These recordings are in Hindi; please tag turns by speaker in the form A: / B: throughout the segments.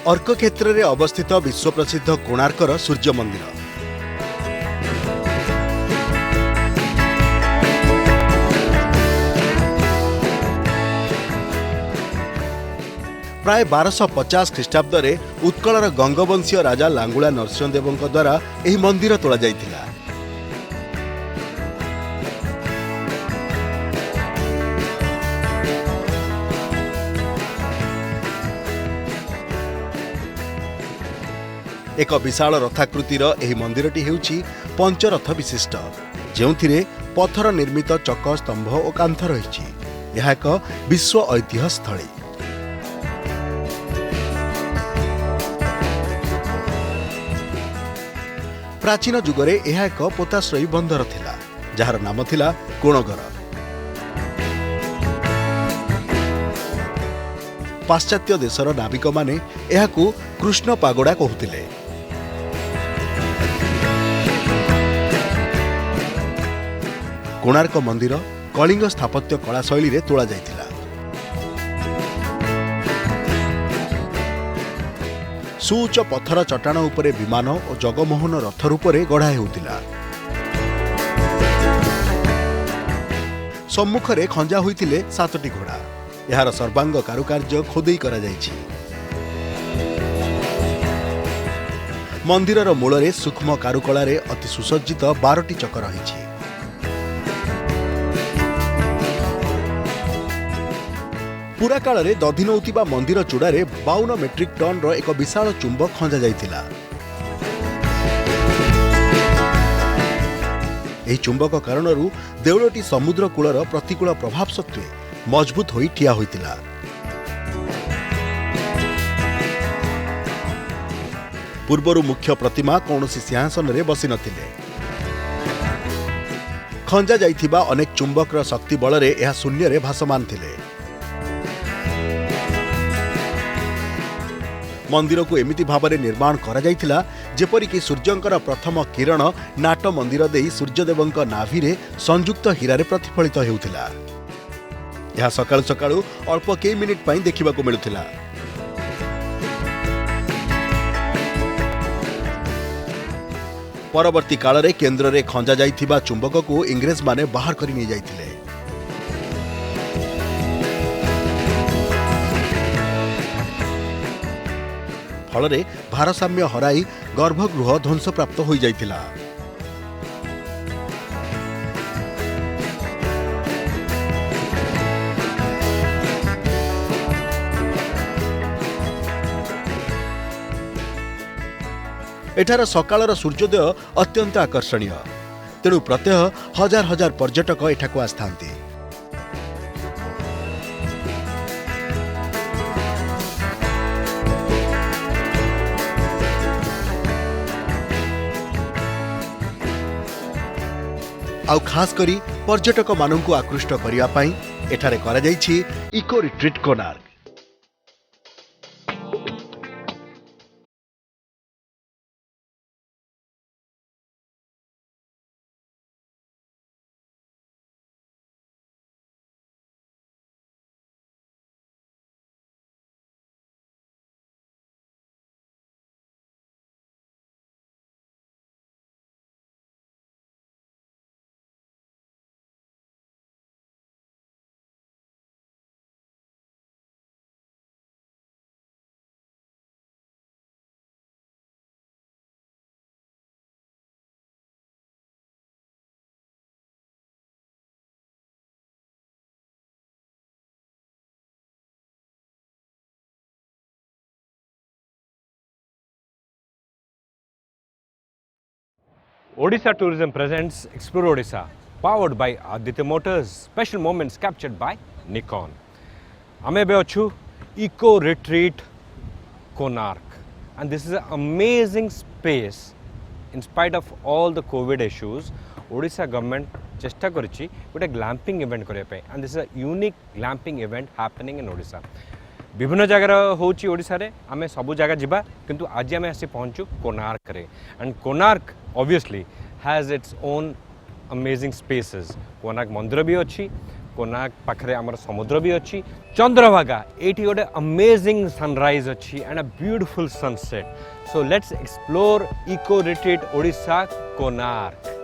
A: अर्क क्षेत्र में अवस्थित विश्व प्रसिद्ध कोणार्कर सूर्य मंदिर। प्राय 1250 ख्रीष्टाब्द में उत्कलर गंगवंशीय राजा लांगुला नरसिंहदेव द्वारा यह मंदिर तोड़ा जाइथिला। एक विशाल रथाकृतिर यह मंदिरटी हेउछि पंचरथ विशिष्ट, जेउथिरे पत्थर निर्मित चक स्तंभ और कांथ रहिछि। यह एक विश्व ऐतिह्य स्थली। प्राचीन युगरे यह एक पोताश्रयी बंदर थिला, जार नाम थिला कोणगर। पाश्चात्य देशर नाविक माने यहाकू कृष्ण पागोड़ा कहूतिले। कोणार्क मंदिर कलिंग स्थापत्य कला शैली रे तोड़ा जाइथिला। सुउच्च पत्थर चट्टाण उपरे विमान और जगमोहन रथ रूपरे गढ़ा हेउतिला। सम्मुखरे खंजा होइथिले 7टी घोड़ा। यार सर्वांग कारुकार्य खोदेई करा जाइछि। मंदिरर मूलरे सूक्ष्म कारुकलारे अति सुसज्जित 12टी चक रहिछि। पूरा काल रे दधि नौतिबा मंदिर चूड़ारे 52 मेट्रिक टन रो एक विशाल चुंबक खंजा जाइथिला। एही चुंबक कारणरू देउळटी समुद्र कूलर प्रतिकूल प्रभाव सत्वे मजबूत होई ठिया होइतिला। पूर्वरु मुख्य प्रतिमा कौनसी सिंहासन रे बसी नथिले। खंजा जाइथिबा अनेक चुंबकर शक्ति बलरे यह शून्य रे भासमान थिले। मंदिर को एमिति भावरे निर्माण करा जाइथिला जेपरिक सूर्यंकर प्रथम किरण नाट मंदिर देई सूर्यदेवंक नाभि रे संयुक्त हीरा रे प्रतिफलित हेउथिला। यह सकाळु सकाळु अल्प कई मिनिट पाई देखिबा को मिलुथिला। परवर्ती काल रे केंद्र रे खंजा जाइथिबा चुंबक को इंग्रेज माने बाहर करि नि जाइथिले। फल भारसाम्य हराई गर्भगृह ध्वंस प्राप्त हो जाइथिला। एठार सकाळर सूर्योदय अत्यंत आकर्षणीय, तेणु प्रत्यह हजार हजार पर्यटक एठाकू आस्थांती। आउ खास करी पर्यटक माननकू आकृष्ट करिया पाई एठारे करा जाइछि eco retreat Konark.
B: Odisha Tourism presents Explore Odisha, powered by Aditya Motors. Special moments captured by Nikon. Ame be achu Eco Retreat Konark, and this is an amazing space in spite of all the COVID issues, Odisha government चेष्टा करिछि गोटे ग्लैम्पिंग इवेंट करिया पे and this is a unique glamping event happening in Odisha विभिन्न जगार होची ओडिशा रे आमे सब जगह जिबा किंतु आज आमे आसी पहुंचू कोणार्क रे and Konark obviously has its own amazing spaces Konark मंदिर भी अच्छी कोणार्क पाखरे आमर समुद्र भी अच्छी चंद्रभागा एटी गोटे अमेजिंग सनराइज अच्छी and a beautiful sunset so let's explore eco retreat Odisha Konark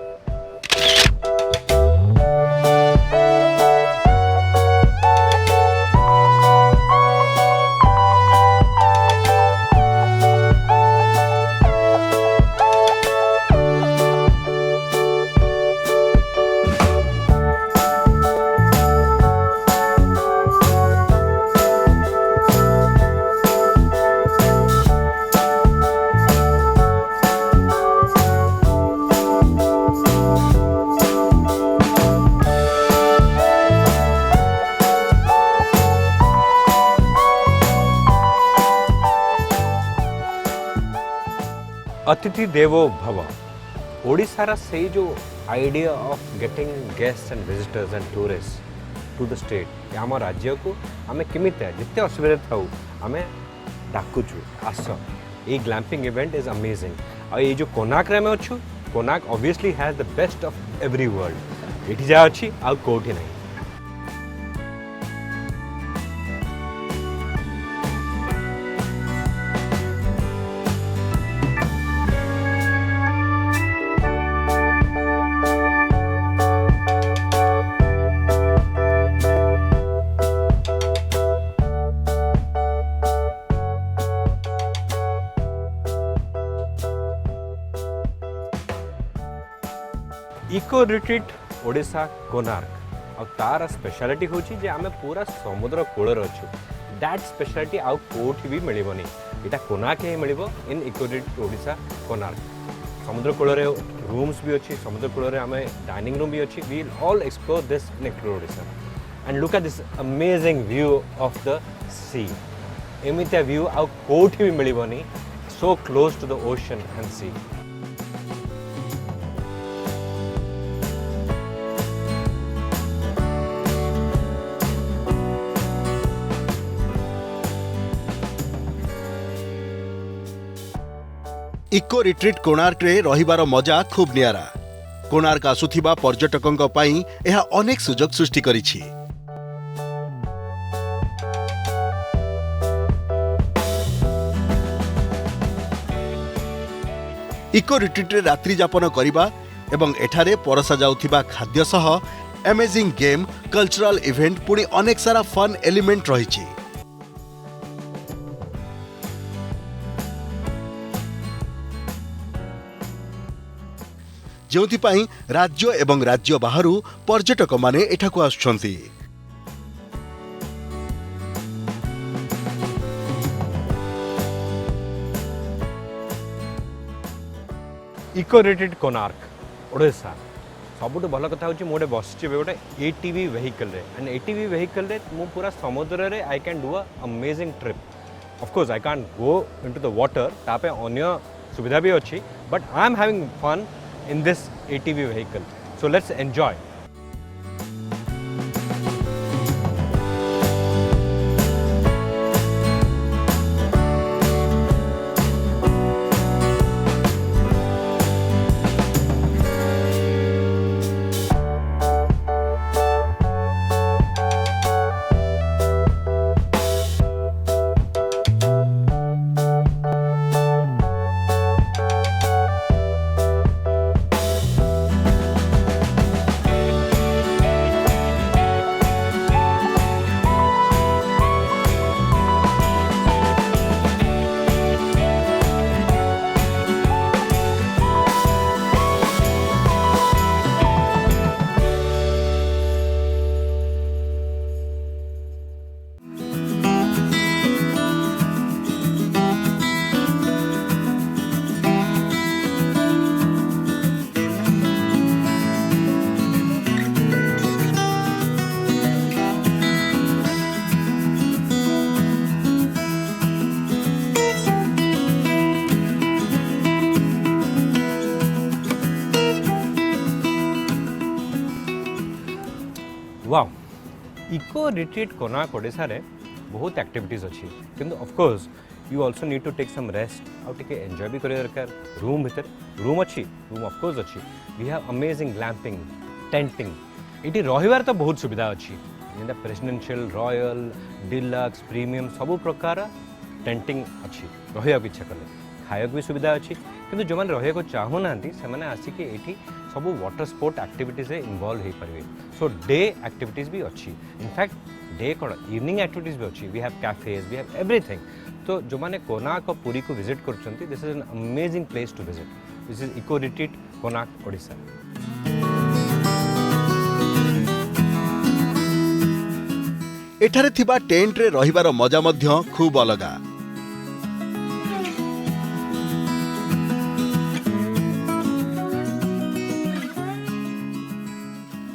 B: अतिथि देवो भव ओडिशार से जो idea of getting guest and visitors and tourist to the state आम राज्य को आम केमी जिते असुविधा था आम डाकुचु आस ये ग्लैम्पिंग इवेंट इज अमेजिंग और ये जो कोणार्क रे अच्छु Konark obviously has the best of every world ये जहाँ अच्छी आउ कौटी नहीं इको रिट्रीट ओडिशा कोणार्क और तार स्पेशलिटी हूँ जे आम पूरा समुद्र कूलर अच्छु दैट स्पेशलिटी आउ कोठी भी मिलबनी यहाँ कोणार्क ही मिल इन इको रिट्रीट ओडिशा कोणार्क समुद्र कूलर रूम्स भी अच्छी समुद्र कूलर आम डाइनिंग रूम भी अच्छी we all explore this in eco Odisha and look at this amazing view of the sea एमती व्यू आउ कोठी भी मिलबनी so close to the ocean and sea
A: eco retreat Konark रे रहिबार मजा खूब नियारा कोणार्क आसुथिबा पर्यटकंक पई एहा अनेक सुजोग सृष्टि करिछि इको रिट्रीट रे रात्रि यापन करिबा एवं एठारे परसा जाउथिबा खाद्य सह अमेजिंग गेम कल्चरल इवेंट पुणी अनेक सारा फन एलिमेंट रहिछि जोथिपाई राज्य एवं राज्य बाहरु पर्यटक माने एठाकु आछुछंती
B: इको रिट्रीट कोणार्क ओडिशा सबुठ भल कथा हूँ मुझे बसचे गोटे एटीवी वेहिकल रे एंड एटीवी वेहिकल रे मु पूरा समुद्र रे I can do a amazing trip of course I can't go into the water तापे अन्य सुविधा भी अच्छी but I am having fun in this ATV vehicle. So let's enjoy. Wow eco retreat Konark Odisha रे बहुत एक्टिविटीज अच्छी किंतु of course you also need to take some rest आउ टिके एंजॉय भी करे दरकार रूम भीतर रूम अच्छी रूम ऑफ कोर्स अच्छी we have amazing glamping tenting इटी रहिबार तो बहुत सुविधा अच्छी जेनता प्रेसिडेंशियल रॉयल डिलक्स प्रीमियम सब प्रकार टेंटिंग अच्छी रहिया इच्छा कले खाया भी सुविधा अच्छी किंतु जो मैंने रहिया चाहूना से आसिक ये सब वाटर स्पोर्ट एक्टिविटीज इनवॉल्व हो पारे सो डे एक्टिविटीज भी अच्छी इनफैक्ट डे कौन इवनिंग एक्टिविटीज भी अच्छी we have cafes we have everything तो जो मैंने कोणार्क पुरी को विजिट कर this is an amazing place to visit this is eco retreat Konark Odisha
A: एठारे थिबा टेंट रे रहिबार मजा मध्य खूब अलगा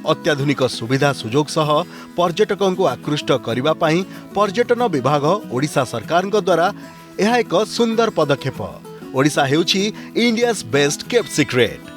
A: अत्याधुनिक सुविधा सुजोग सह पर्यटकों को आकृष्ट करिबा पई पर्यटन विभाग ओडिशा सरकार द्वारा यह एक सुंदर पदक्षेप ओडिशा हेउछि इंडियाज बेस्ट केप्ट सीक्रेट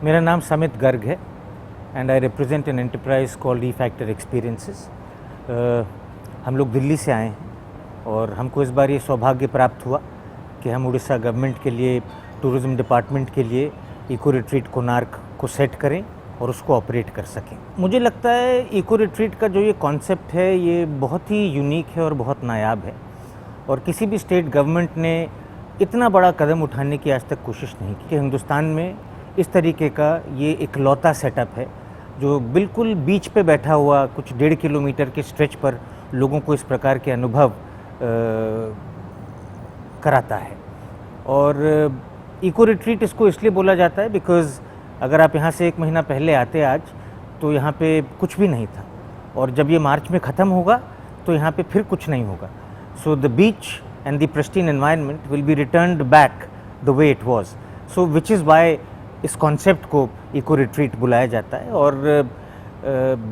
C: मेरा नाम समित गर्ग है and I represent an enterprise called refactor experiences. हम लोग दिल्ली से आए हैं और हमको इस बार ये सौभाग्य प्राप्त हुआ कि हम उड़ीसा गवर्नमेंट के लिए टूरिज़्म डिपार्टमेंट के लिए इको रिट्रीट कोणार्क को सेट करें और उसको ऑपरेट कर सकें। मुझे लगता है इको रिट्रीट का जो ये कॉन्सेप्ट है ये बहुत ही यूनिक है और बहुत नायाब है और किसी भी स्टेट गवर्नमेंट ने इतना बड़ा कदम उठाने की आज तक कोशिश नहीं की कि हिंदुस्तान में इस तरीके का ये इकलौता सेटअप है जो बिल्कुल बीच पे बैठा हुआ कुछ 1.5 किलोमीटर के स्ट्रेच पर लोगों को इस प्रकार के अनुभव कराता है। और इको रिट्रीट इसको इसलिए बोला जाता है बिकॉज़ अगर आप यहाँ से 1 महीना पहले आते आज तो यहाँ पे कुछ भी नहीं था और जब ये मार्च में ख़त्म होगा तो यहाँ पे फिर कुछ नहीं होगा। So the beach and the pristine environment will be returned back the way it was. So which is why इस कॉन्सेप्ट को इको रिट्रीट बुलाया जाता है। और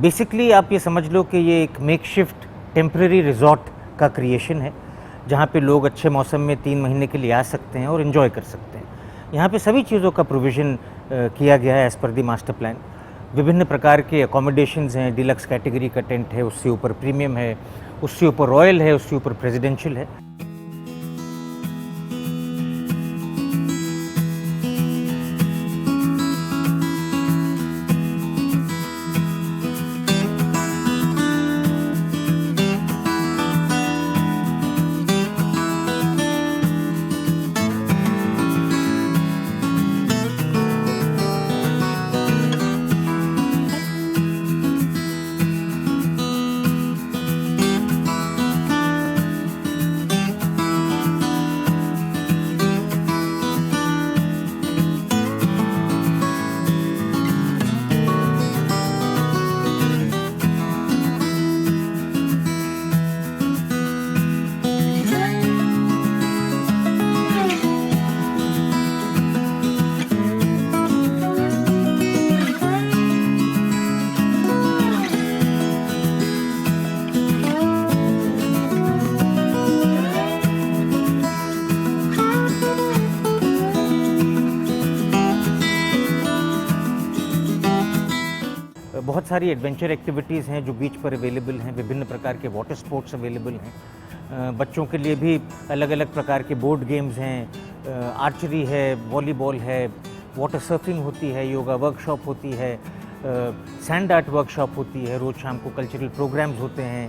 C: बेसिकली आप ये समझ लो कि ये एक मेकशिफ्ट टेम्परेरी रिजॉर्ट का क्रिएशन है जहाँ पे लोग अच्छे मौसम में 3 महीने के लिए आ सकते हैं और एंजॉय कर सकते हैं। यहाँ पे सभी चीज़ों का प्रोविज़न किया गया है as per the master plan. विभिन्न प्रकार के अकोमोडेशंस हैं, डिलक्स कैटेगरी का टेंट है, उससे ऊपर प्रीमियम है, उससे ऊपर रॉयल है, उससे ऊपर प्रेसिडेंशियल है। सारी एडवेंचर एक्टिविटीज़ हैं जो बीच पर अवेलेबल हैं, विभिन्न प्रकार के वाटर स्पोर्ट्स अवेलेबल हैं। बच्चों के लिए भी अलग अलग प्रकार के बोर्ड गेम्स हैं, आर्चरी है, वॉलीबॉल है, वाटर सर्फिंग होती है, योगा वर्कशॉप होती है, सैंड आर्ट वर्कशॉप होती है, रोज़ शाम को कल्चरल प्रोग्राम्स होते हैं,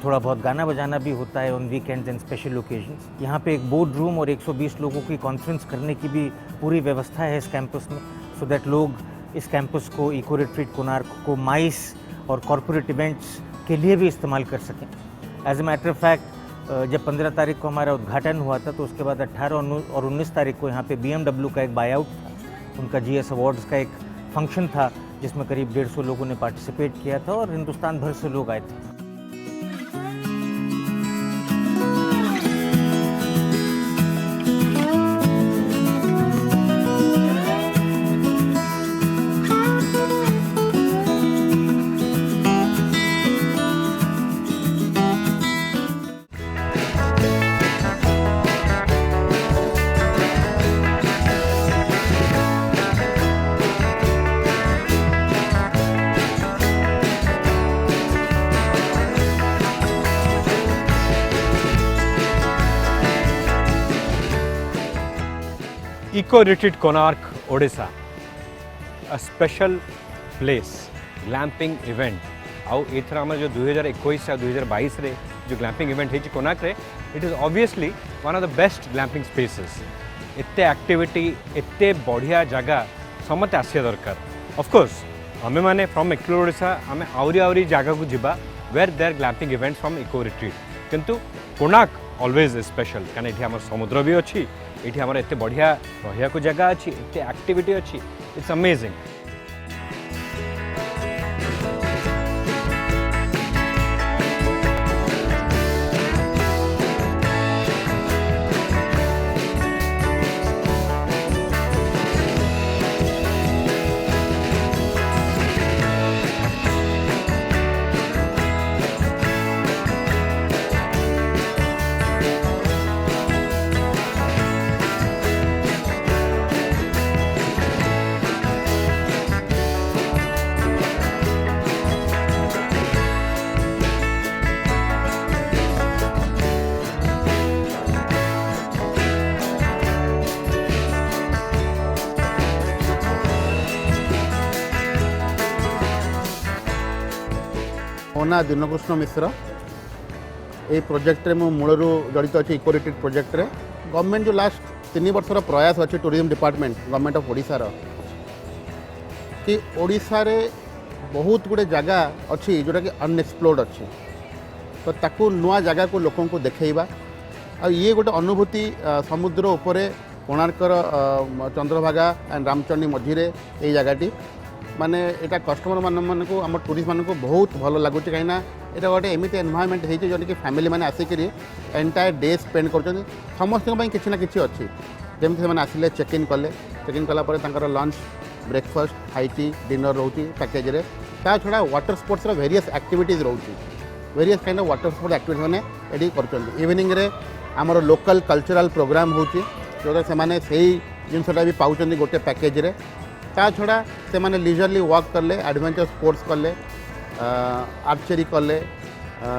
C: थोड़ा बहुत गाना बजाना भी होता है on weekends and special occasions. यहाँ पे एक बोर्ड रूम और 120 लोगों की कॉन्फ्रेंस करने की भी पूरी व्यवस्था है इस कैंपस में, सो दैट लोग इस कैंपस को इको रिट्रीट कोणार्क को माइस और कॉरपोरेट इवेंट्स के लिए भी इस्तेमाल कर सकें। As a matter of fact जब 15 तारीख को हमारा उद्घाटन हुआ था तो उसके बाद 18 और 19 तारीख को यहाँ पे BMW का एक बायआउट था, उनका GS अवार्ड्स का एक फंक्शन था जिसमें करीब 150 लोगों ने पार्टिसिपेट किया था और हिंदुस्तान भर से लोग आए थे।
B: Eco Retreat Konark, Odisha, a special place, glamping event. आउ एथर आम जो 2021 और 2022 रे जो ग्लैम्पिंग इवेंट है कोणार्क रे, it is obviously one of the best glamping spaces. एते एक्टिविटी, एते बढ़िया जगह समते आसिया दरकार। ऑफ कोर्स आमे माने फ्रॉम एक्सप्लोर ओडिशा आमे आउरी जगह को जिबा where there glamping events from eco retreat, किंतु कोणार्क ऑलवेज स्पेशल कारण एठी हमर समुद्र भी अछि, एठी हमर एते बढ़िया रहिया को जगह अछि, एते एक्टिविटी अछि, इट्स अमेजिंग।
D: ମୋ ନାଁ ଦିନକୃଷ୍ଣ ମିଶ୍ର। এই ପ୍ରୋଜେକ୍ଟରେ ମୁଁ ମୂଳରୁ ଜଡ଼ିତ ଅଛି ଇକୋ ରିଟ୍ରିଟ୍ ପ୍ରୋଜେକ୍ଟରେ। ଗଭର୍ଣ୍ଣମେଣ୍ଟ ଯେଉଁ ଲାଷ୍ଟ 3 ବର୍ଷର ପ୍ରୟାସ ଅଛି ଟୁରିଜମ୍ ଡିପାର୍ଟମେଣ୍ଟ ଗଭର୍ଣ୍ଣମେଣ୍ଟ ଅଫ୍ ଓଡ଼ିଶାର କି ଓଡ଼ିଶାରେ ବହୁତ ଗୁଡ଼ିଏ ଜାଗା ଅଛି ଯେଉଁଟାକି ଅନଏକ୍ସପ୍ଲୋର୍ଡ ଅଛି, ତ ତାକୁ ନୂଆ ଜାଗାକୁ ଲୋକଙ୍କୁ ଦେଖେଇବା। ଆଉ ଇଏ ଗୋଟେ ଅନୁଭୂତି ସମୁଦ୍ର ଉପରେ କୋଣାର୍କର ଚନ୍ଦ୍ରଭାଗା ଆଣ୍ଡ ରାମଚଣ୍ଡୀ ମଝିରେ ଏଇ ଜାଗାଟି ମାନେ ଏଇଟା କଷ୍ଟମର ମାନଙ୍କୁ ଆମ ଟୁରିଷ୍ଟ ମାନଙ୍କୁ ବହୁତ ଭଲ ଲାଗୁଛି, କାହିଁକିନା ଏଇଟା ଗୋଟେ ଏମିତି ଏନଭାୟରମେଣ୍ଟ ହେଇଛି ଯେଉଁଟାକି ଫ୍ୟାମିଲି ମାନେ ଆସିକିରି ଏଣ୍ଟାୟାର ଡେ ସ୍ପେଣ୍ଡ କରୁଛନ୍ତି। ସମସ୍ତଙ୍କ ପାଇଁ କିଛି ନା କିଛି ଅଛି, ଯେମିତି ସେମାନେ ଆସିଲେ ଚେକ୍ ଇନ୍ କଲା ପରେ ତାଙ୍କର ଲଞ୍ଚ, ବ୍ରେକଫାଷ୍ଟ, ହାଇଟି, ଡିନର ରହୁଛି ପ୍ୟାକେଜରେ। ତା ଛଡ଼ା ୱାଟର ସ୍ପୋର୍ଟସର ଭେରିୟସ୍ ଆକ୍ଟିଭିଟିଜ୍ ରହୁଛି, various kind of water sports activity ମାନେ ଏଠି କରୁଛନ୍ତି। ଇଭିନିଂରେ ଆମର ଲୋକାଲ୍ କଲଚରାଲ୍ ପ୍ରୋଗ୍ରାମ୍ ହେଉଛି, ଯେଉଁଟା ସେମାନେ ସେଇ ଜିନିଷଟା ବି ପାଉଛନ୍ତି ଗୋଟେ ପ୍ୟାକେଜରେ। ତା ଛଡ଼ା ସେମାନେ ଲିଜରଲି ୱାକ୍ କଲେ, ଆଡ଼ଭେଞ୍ଚର ସ୍ପୋର୍ଟସ୍ କଲେ, ଆର୍ଚେରୀ କଲେ,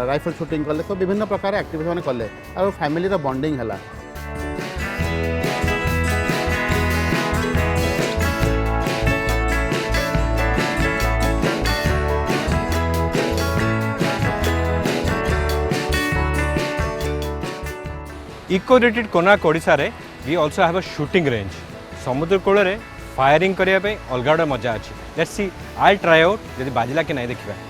D: ରାଇଫଲ ସୁଟିଂ କଲେ, ତ ବିଭିନ୍ନ ପ୍ରକାର ଆକ୍ଟିଭିଟି ମାନେ କଲେ ଆଉ ଫ୍ୟାମିଲିର ବଣ୍ଡିଂ ହେଲା।
B: इको रिट्रीट कोणार्क ओडिशा रे we also have a shooting range. समुद्र कूल रे फायरिंग करने पे अलग अलग मजा अच्छी। Let's see, I try out यदि बाजिला कि नहीं देखिए।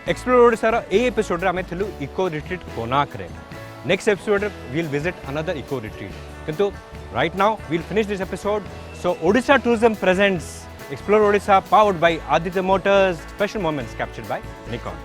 B: एक्सप्लोर ओडिशा रो ए एपिसोड रे आमे थिलु इको रिट्रीट कोणार्क रे। नेक्स्ट एपिसोड रे we will visit another eco retreat, किंतु right now we will finish this episode. So Odisha tourism presents explore Odisha, powered by Aditya motors, special moments captured by Nikon.